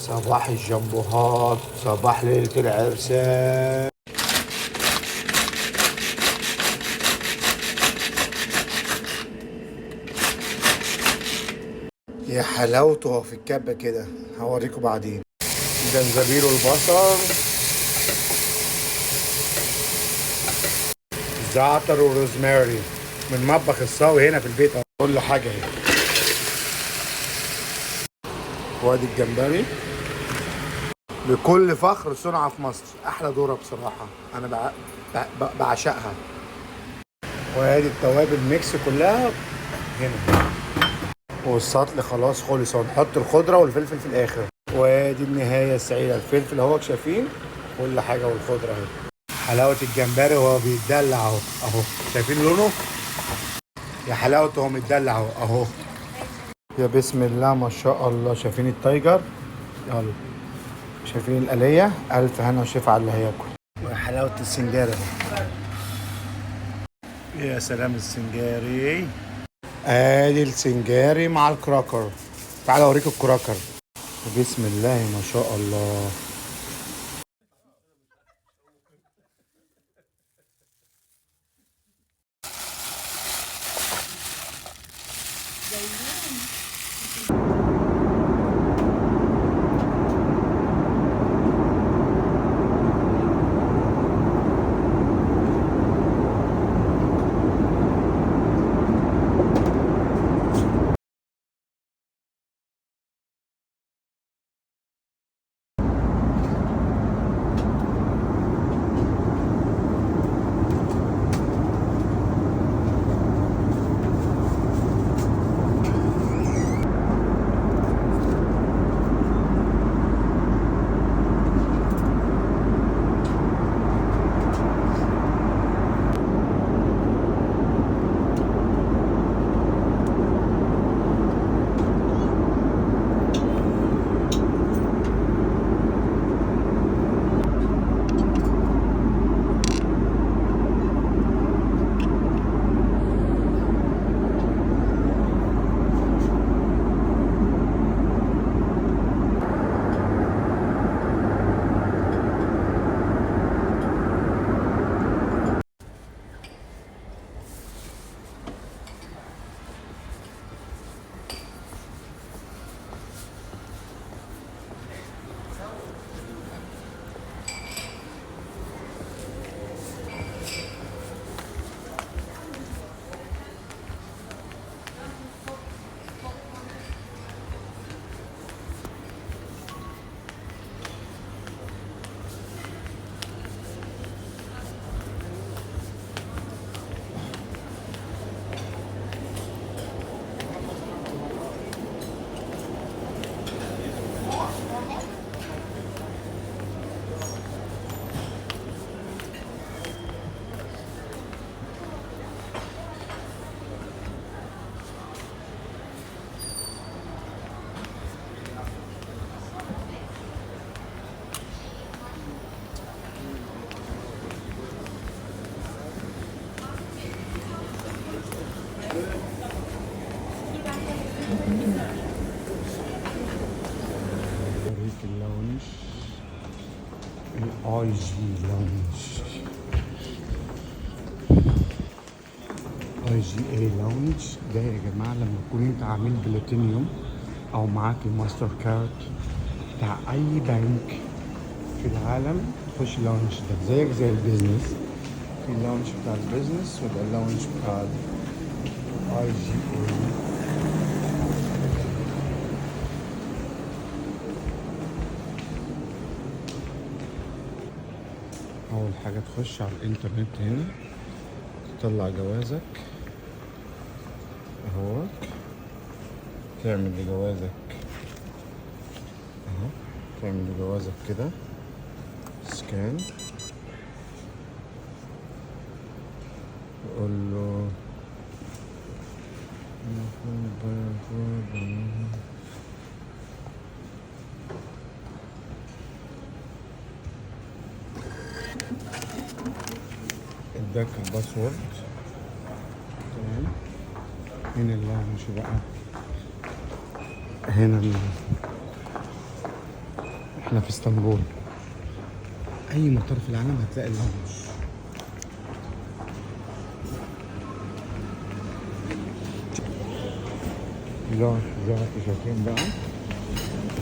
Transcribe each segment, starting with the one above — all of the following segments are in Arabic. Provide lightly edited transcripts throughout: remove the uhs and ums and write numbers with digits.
صباح الجمبوهات، صباح ليلة العرسان. يا حلاوته في الكبة كده، هوريكم بعدين. جنزبيل والبصل، زعتر وروزماري من مطبخ الصاوي هنا في البيت. كل حاجة هنا. وادي الجمبري بكل فخر صنع في مصر. احلى ذره بصراحه، انا بعشقها. وادي التوابل ميكس كلها هنا. والسطل خلاص خلص، هنحط الخضره والفلفل في الاخر. وادي النهايه السعيده، الفلفل اهو شايفين كل حاجه والخضره اهي. حلاوه الجمبري وهو بيتدلع اهو اهو، شايفين لونه؟ يا حلاوته هو متدلع اهو اهو. يا بسم الله ما شاء الله. شايفين التايجر؟ يلا شايفين الآلية؟ ألف هنا وشفا على اللي هياكل. وحلاوة السنجاري اهو. يا سلام السنجاري. ادي السنجاري مع الكراكر. تعالى اوريك الكراكر. بسم الله ما شاء الله. اوريك اللونش، الاي جي لونش، اي جي اي لونج. ده يا جماعه لما تكون انت عامل بلاتينيوم او معاك الماستر كارد بتاع اي بنك في العالم، تخش اللونج ده زيك زي البيزنس. في اللونج بتاع البيزنس وده اللونج بتاع اي جي اي. اول حاجه تخش على الانترنت هنا، تطلع جوازك اهو، تعمل لجوازك اهو، تعمل لجوازك كده سكان، وقول له اداك الباسورد. تمام. هنا اللونج بقى، هنا احنا في اسطنبول، اي مطار في العالم هتلاقي اللانش. اللانش زي ما انتم شايفين بقى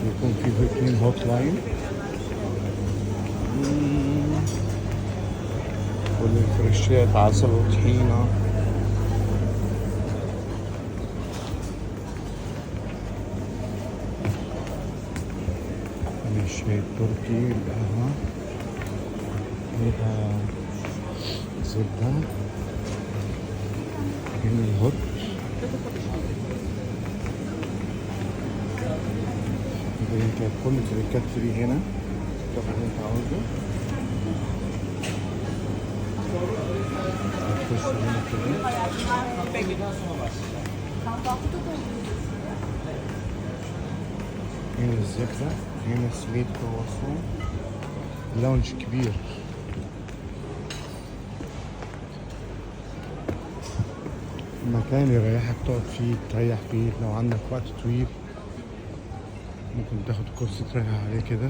بيكون فيه 2 هوت لاين والفريشات عسل وطحينة. الشاي التركي، القهوة فيها زبدة، هنا الهوت، درينكات، كل الدرينكات فري هنا، تاخد اللي انت عاوزه. هتخش هنا كده، هنا الزبدة، هنا سويت كرواسون، لونج كبير. مكان يريحك تقعد فيه تريح فيه لو عندك وقت طويل، ممكن تاخد كرسي تريح عليه كده.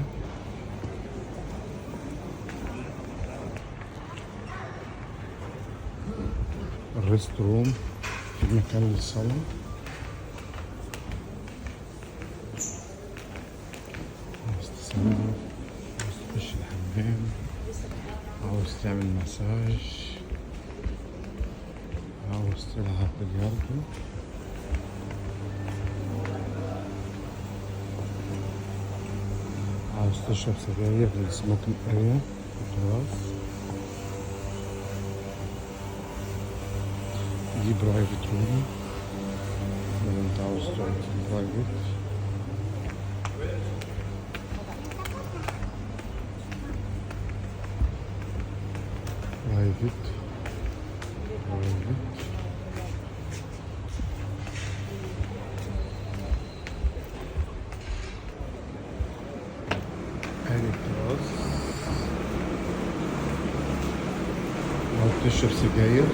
الريست روم، في مكان للصلاة. عاوز تسلم، عاوز تخش الحمام، عاوز تعمل مساج، عاوز تلعب بلياردو، عاوز تشرب سجاير في السموكينج اريا خلاص. دي برايفت روم لو انت عاوز تقعد في برايفت. برايفت ادي التراس. لو بتشرب سجاير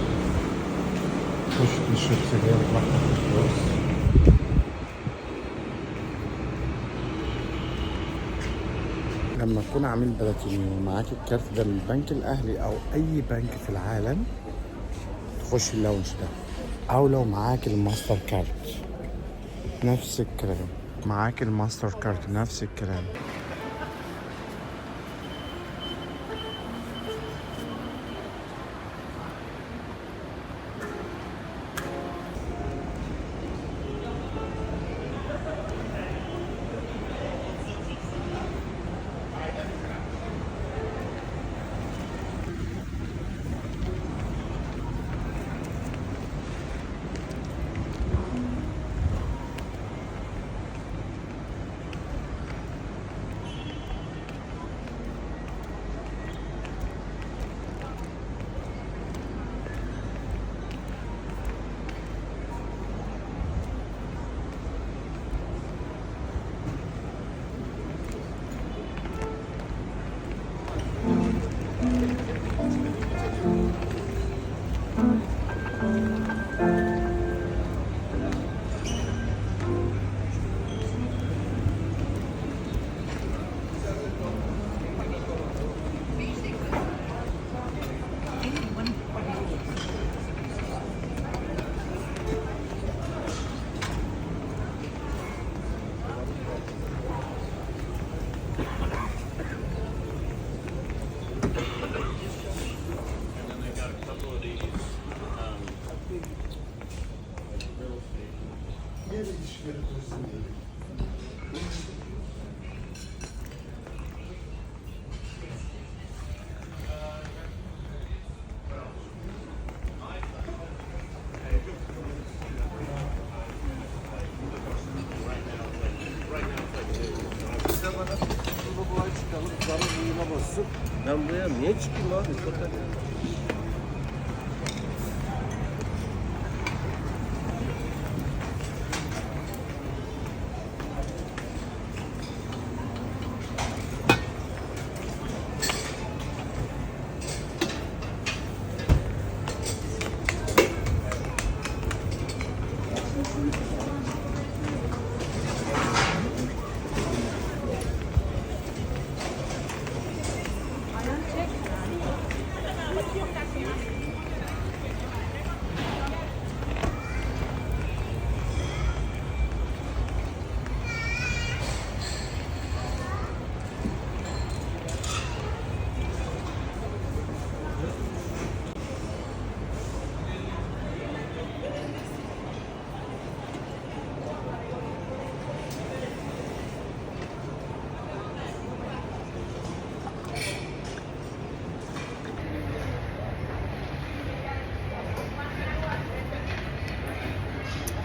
خش تشرب سجاير براحتك في التراس. لما تكون عامل بلاتينيوم ومعاك الكارت ده من البنك الاهلي او اي بنك في العالم تخش اللونج ده، او لو معاك الماستر كارت نفس الكلام، معاك الماستر كارت نفس الكلام. Ben buraya niye çıkayım abi?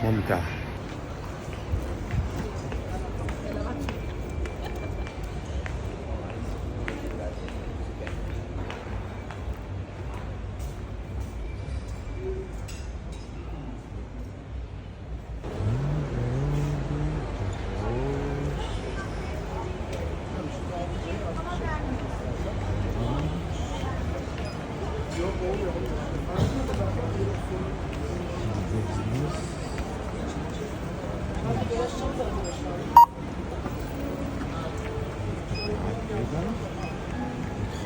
ممتع.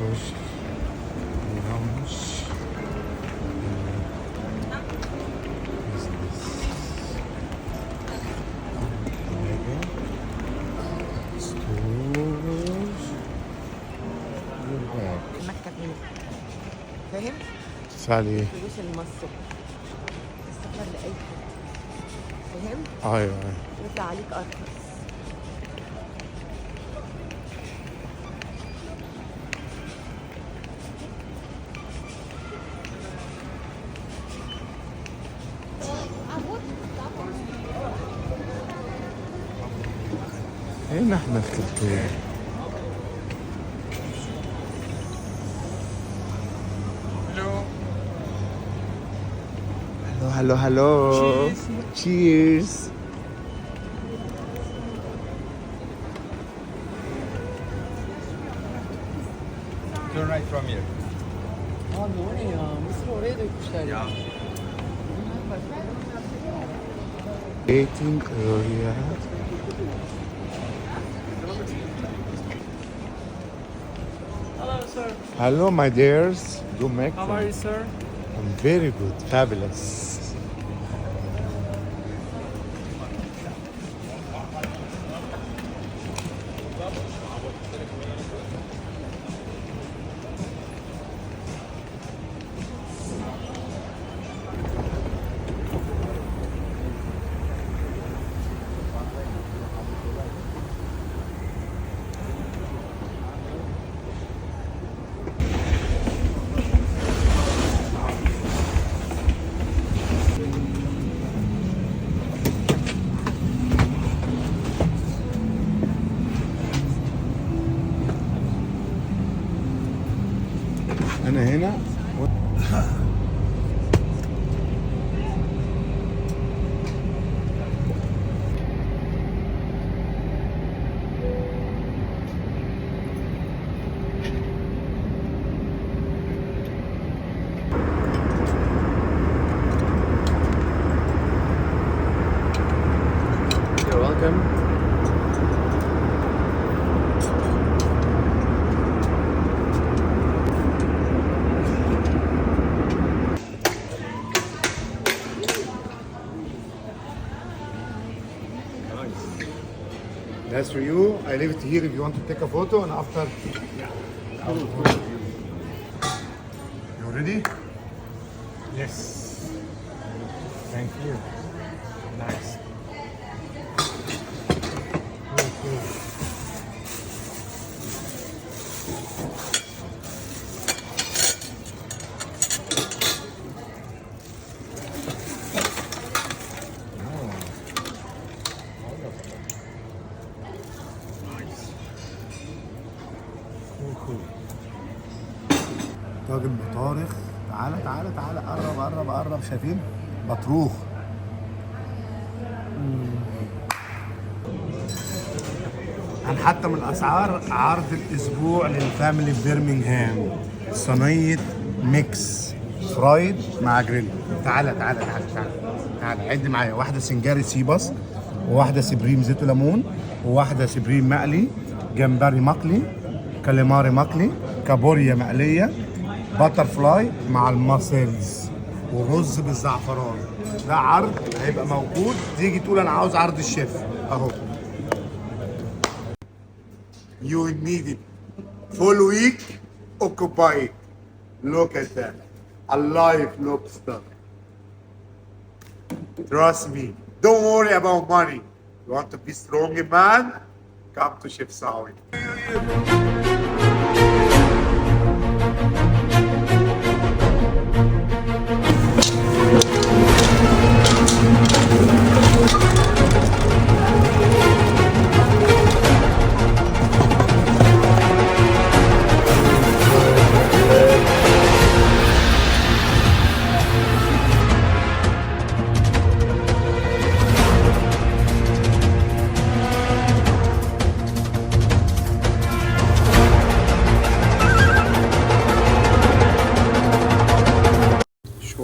نخش نلونش المكتب هنا، فاهم؟ تدفعلي فلوس المصر السفر لأي حد، فاهم؟ ايوه يطلع عليك أرخص. هنا احنا في تركيا. هلو هلو. تشيرز. Turn right from here. Abi o ne ya? Mısır oraya dökmüşler ya. Eating area. Hello, sir. Hello my dears. Do make How are you, sir? I'm very good. Fabulous. أنا هنا You're welcome. That's for you. I leave it here if you want to take a photo and after. You ready? Yes. Thank you. Nice. طاجن بطارخ. تعالى تعالى تعالى قرب قرب قرب. شايفين بطروخ. هنحط من الاسعار عرض الاسبوع للفاميلي برمنغهام صينيه ميكس فرايد مع جريل. تعالى تعالى تعالى تعالى تعالى عد معايا. واحده سنجاري سيباس، وواحده سبريم زيت وليمون، وواحده سبريم مقلي، جمبري مقلي، كاليماري مقلي، كابوريا مقليه، باتر فلاي مع الماسلز، ورز بالزعفران. ده عرض هيبقى موجود. تيجي تقول انا عاوز عرض الشيف اهو. You need it. Full week occupied. Look at that. A live lobster. Trust me. Don't worry about money. You want to be strong man? Come to Chef Sawi.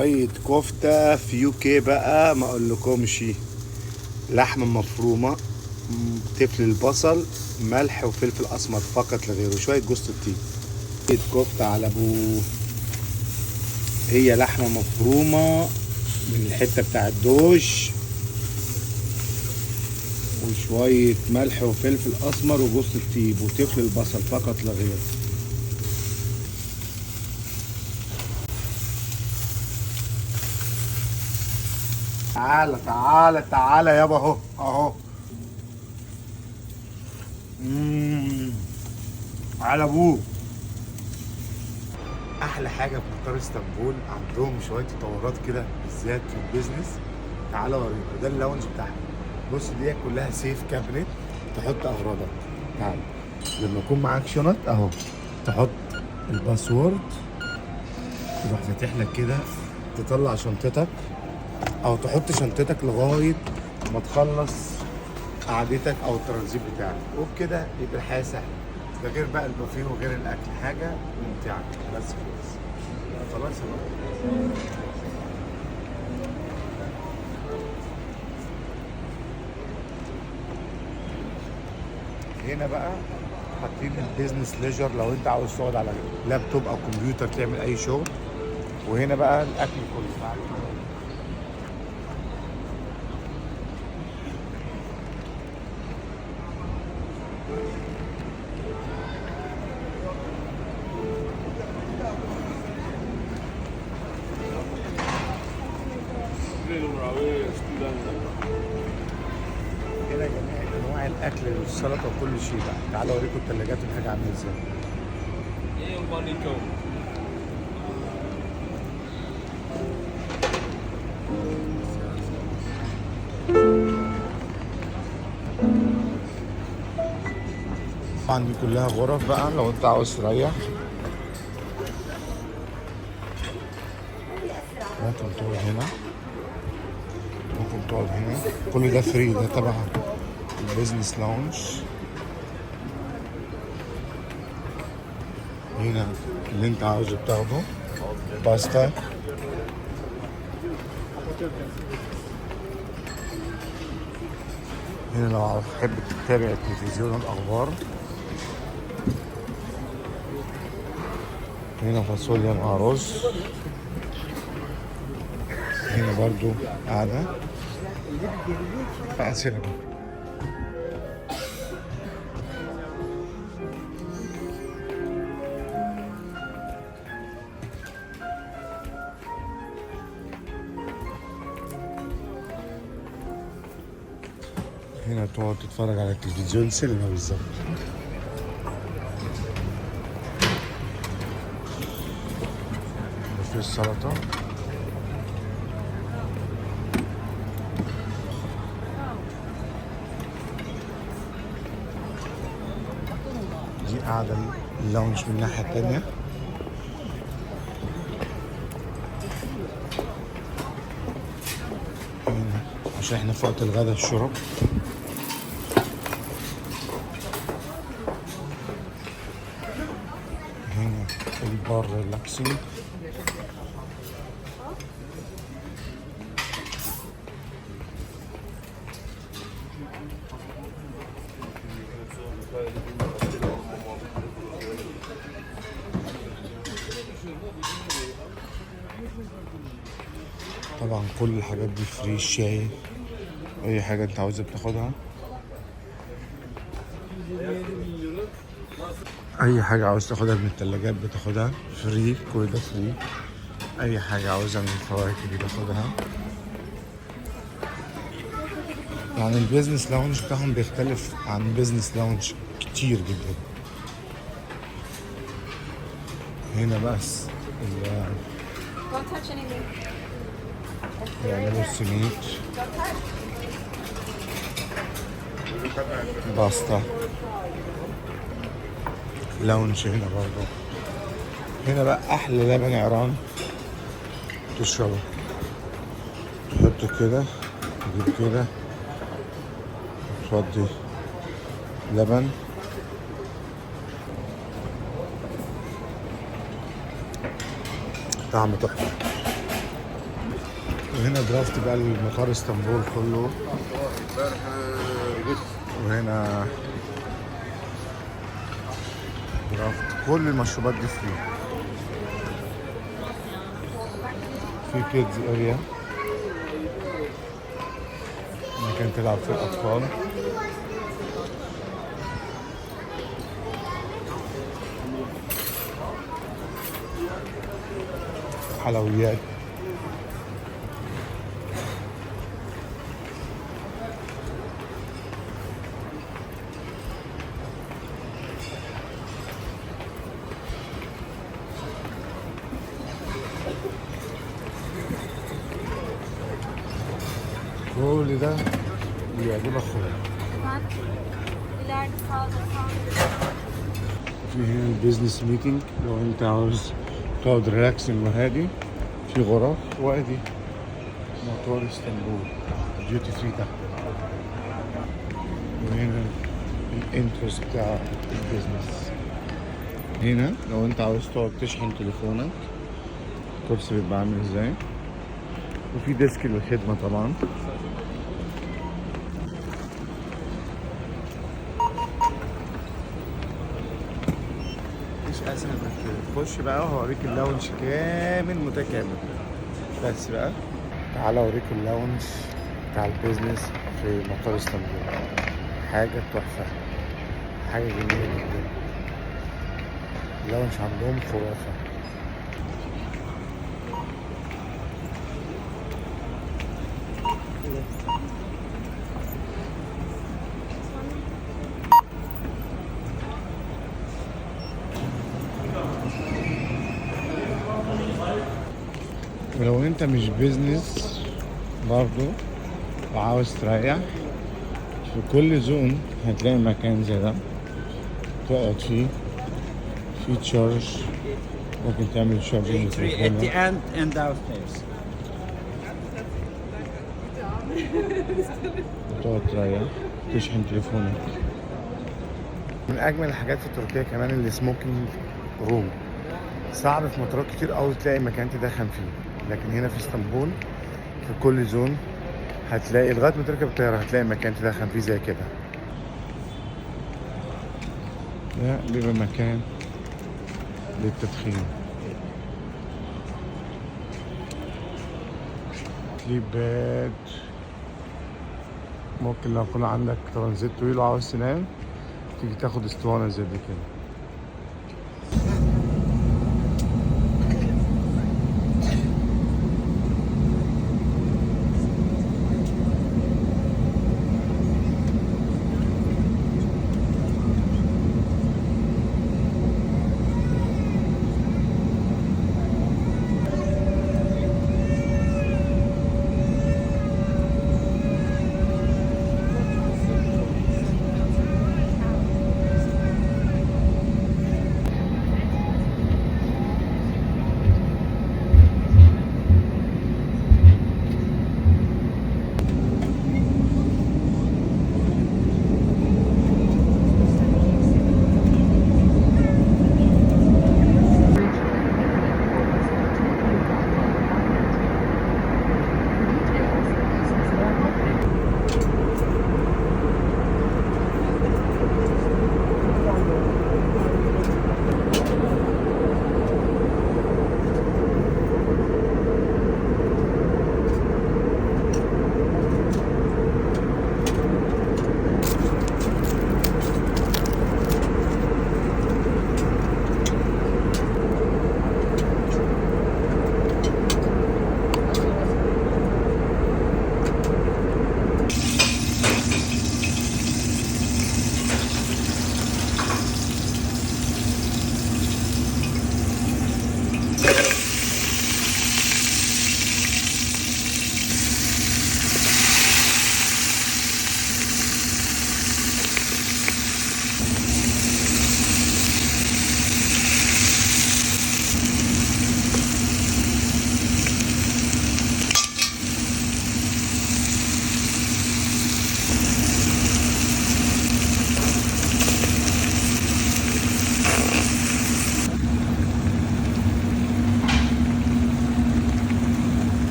شوية كفتة في يو كي بقى ما اقولكمش. لحمة مفرومة، تفل البصل، ملح وفلفل اسمر فقط لا غير، وشوية جوز الطيب. كفتة على ابو، هي لحمة مفرومة من الحتة بتاع الدوش، وشوية ملح وفلفل اسمر وجوز الطيب وتفل البصل فقط لا غير. تعالى تعالى تعالى يابا، اهو اهو. على ابوه. احلى حاجه في مطار اسطنبول عندهم شويه تطورات كده بالذات في البيزنس. تعالى اوريكم، ده اللاونج بتاعهم. بص دي كلها سيف كابينت تحط اغراضك. تعالى لما يكون معاك شنط اهو، تحط الباسورد، تروح فاتح لك كده، تطلع شنطتك او تحط شنطتك لغايه ما تخلص قعدتك او الترانزيت بتاعك، وبكده يبقى الحياه سهله. ده غير بقى البوفيه وغير الاكل، حاجه ممتعه بس خلاص. هنا بقى حاطين البيزنس ليجر لو انت عاوز تقعد على لابتوب او كمبيوتر تعمل اي شغل. وهنا بقى الاكل كله. هنا جميع انواع الاكل والسلطه وكل شيء بقى. تعالوا اوريكم الثلاجات والحاجه عامله ازاي. طبعا دي كلها غرف بقى لو انت عاوز تريح. ممكن تقعد هنا، ممكن تقعد هنا، كل ده فري، ده تبع البيزنس لاونج. هنا اللي انت عاوزه بتاخده، باستا. هنا لو تحب تتابع التلفزيون والاخبار. هنا فاصوليا مع رز. هنا برضو قاعدة بقى سينما. هنا تقعد تتفرج على التلفزيون، سينما بالظبط. في السلطة. دي قاعدة اللونج من الناحية التانية. هنا عشان احنا في وقت الغدا الشرب. هنا البار ريلاكسينج. طبعا كل الحاجات دي فري، الشاي اي حاجه انت عاوزها بتاخدها، اي حاجه عاوز تاخدها من الثلاجات بتاخدها فري، كل ده فري. اي حاجه عاوزها من الفواكه دي بتاخدها. يعني البيزنس لاونج بتاعهم بيختلف عن بيزنس لاونج كتير جدا. هنا بس يعملوا السميت، باستا. لاونج هنا برضو. هنا بقى احلى لبن عران تشربه. تحط كده، تجيب كده، تفضي لبن. طعم تحفة. وهنا درافت بقى المطار اسطنبول كله. وهنا درافت كل المشروبات دي فري. في كيدز اريا مكان تلعب فيه الاطفال. حلويات. كل ده بيعجبك خالص. İleride sağda. في هنا البيزنس ميتنج لو انت عاوز تقعد ريلاكسنج وهادي. في غرف وادي مطار اسطنبول ديوتي فري تحت. وهنا الانترست بتاع البيزنس. هنا لو انت عاوز تقعد تشحن تليفونك الكرسي بيبقى عامل ازاي. وفي ديسك للخدمة طبعا. مش اسهل من كده. خش بقى وهوريك اللاونج كامل متكامل. بس بقى تعالى اوريك اللاونج بتاع البيزنس في مطار اسطنبول. حاجة تحفة، حاجة جميلة جدا. اللاونج عندهم خرافة. ولو انت مش بيزنس برضو وعاوز تريح، في كل زون هتلاقي مكان زي ده تقعد فيه. في تشارج، ممكن تعمل شارجنج At the end and downstairs. تقعد تريح تشحن تليفونك. من اجمل الحاجات في تركيا كمان السموكينج روم. صعب في مطارات كتير قوي تلاقي مكان تدخن فيه، لكن هنا في اسطنبول في كل زون هتلاقي لغايه ما تركب الطياره هتلاقي مكان تدخن فيه زي كده. ده بيبقى مكان للتدخين. سليب باد. ممكن لو يكون عندك ترانزيت طويل وعاوز تنام تيجي تاخد اسطوانه زي دي كده.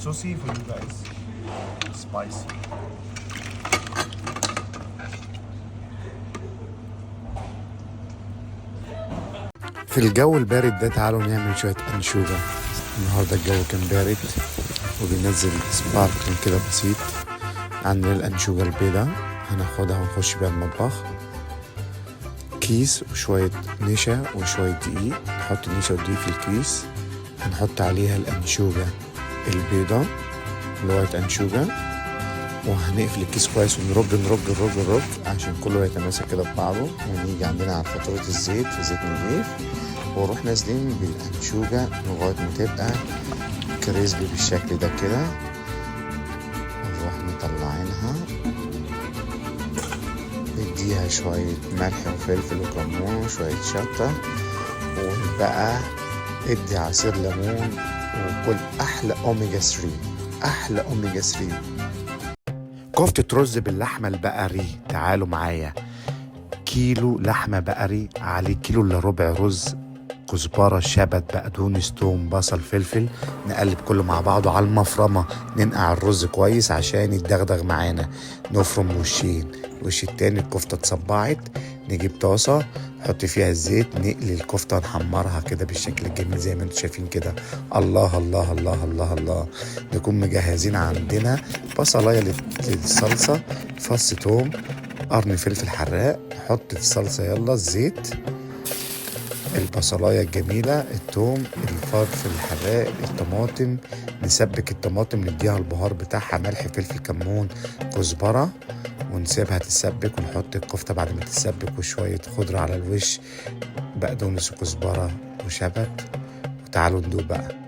saucy for you guys. Spicy. في الجو البارد ده تعالوا نعمل شوية أنشوجة. النهاردة الجو كان بارد وبينزل سباركلين كده بسيط. عندنا الأنشوجة البيضاء هناخدها ونخش بيها المطبخ. كيس وشوية نشا وشوية دقيق. نحط النشا والدقيق في الكيس، هنحط عليها الأنشوجة البيضاء الوايت أنشوجة، وهنقفل الكيس كويس ونرج نرج نرج نرج عشان كله يتماسك كده ببعضه. ونيجي عندنا على فاتورة الزيت في زيت نضيف، ونروح نازلين بالأنشوجة لغاية ما تبقى كريسبي بالشكل ده كده. نروح مطلعينها، نديها شوية ملح وفلفل وكمون وشوية شطة، وبقى ادي عصير ليمون وكل أحلى أوميجا 3. أحلى أوميجا 3 كفتة رز باللحمة البقري. تعالوا معايا، كيلو لحمة بقري عليه كيلو الا ربع رز، كزبرة، شبت، بقدونس، توم، بصل، فلفل. نقلب كله مع بعضه على المفرمة. ننقع الرز كويس عشان يتدغدغ معانا. نفرم وشين، الوش التاني الكفتة اتصبعت. نجيب طاسة نحط فيها الزيت، نقلي الكفتة نحمرها كده بالشكل الجميل زي ما انتم شايفين كده. الله الله الله الله الله. نكون مجهزين عندنا بصلاية للصلصة، فص توم، قرن فلفل حراق. نحط في الصلصة يلا الزيت، البصلاية الجميلة، التوم، الفلفل الحراق، الطماطم. نسبك الطماطم نديها البهار بتاعها، ملح، فلفل، كمون، كزبرة، ونسيبها تتسبك. ونحط الكفتة بعد ما تتسبك وشوية خضرة على الوش، بقدونس وكزبرة وشبت. وتعالوا ندوق بقى.